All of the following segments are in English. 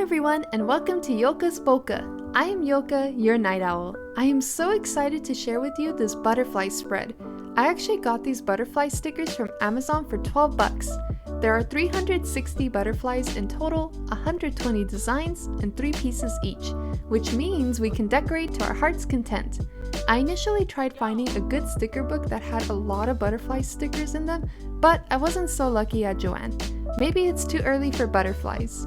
everyone, and welcome to Yolka's Polka. I am Yolka, your night owl. I am so excited to share with you this butterfly spread. I actually got these butterfly stickers from Amazon for 12 bucks. There are 360 butterflies in total, 120 designs, and 3 pieces each, which means we can decorate to our heart's content. I initially tried finding a good sticker book that had a lot of butterfly stickers in them, but I wasn't so lucky at Joanne. Maybe it's too early for butterflies.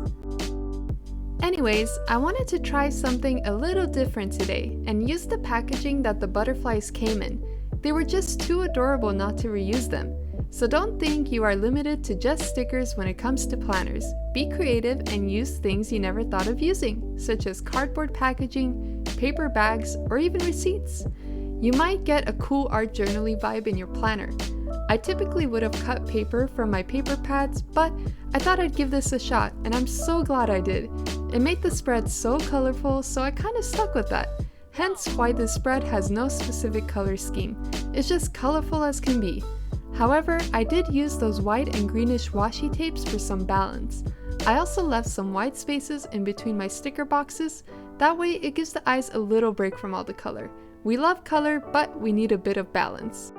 Anyways, I wanted to try something a little different today and use the packaging that the butterflies came in. They were just too adorable not to reuse them. So don't think you are limited to just stickers when it comes to planners. Be creative and use things you never thought of using, such as cardboard packaging, paper bags, or even receipts. You might get a cool art journaly vibe in your planner. I typically would have cut paper from my paper pads, but I thought I'd give this a shot, and I'm so glad I did. It made the spread so colorful, so I kind of stuck with that. Hence why this spread has no specific color scheme. It's just colorful as can be. However, I did use those white and greenish washi tapes for some balance. I also left some white spaces in between my sticker boxes. That way it gives the eyes a little break from all the color. We love color, but we need a bit of balance.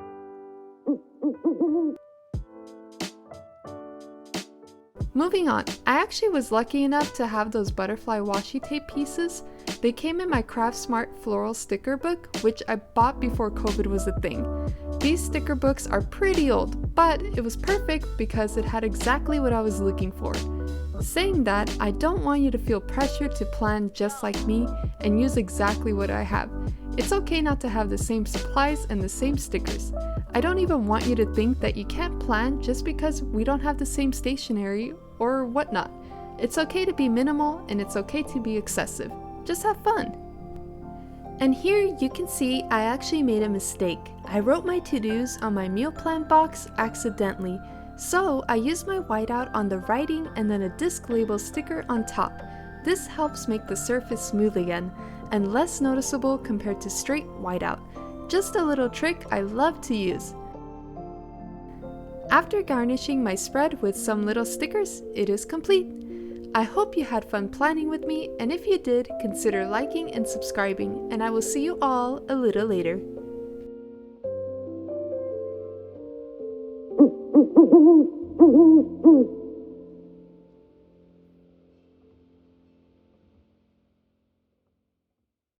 Moving on, I actually was lucky enough to have those butterfly washi tape pieces. They came in my CraftSmart floral sticker book, which I bought before COVID was a thing. These sticker books are pretty old, but it was perfect because it had exactly what I was looking for. Saying that, I don't want you to feel pressured to plan just like me and use exactly what I have. It's okay not to have the same supplies and the same stickers. I don't even want you to think that you can't plan just because we don't have the same stationery or whatnot. It's okay to be minimal and it's okay to be excessive. Just have fun. And here you can see I actually made a mistake. I wrote my to-dos on my meal plan box accidentally. So I used my whiteout on the writing and then a disc label sticker on top. This helps make the surface smooth again and less noticeable compared to straight whiteout. Just a little trick I love to use. After garnishing my spread with some little stickers, it is complete. I hope you had fun planning with me, and if you did, consider liking and subscribing, and I will see you all a little later.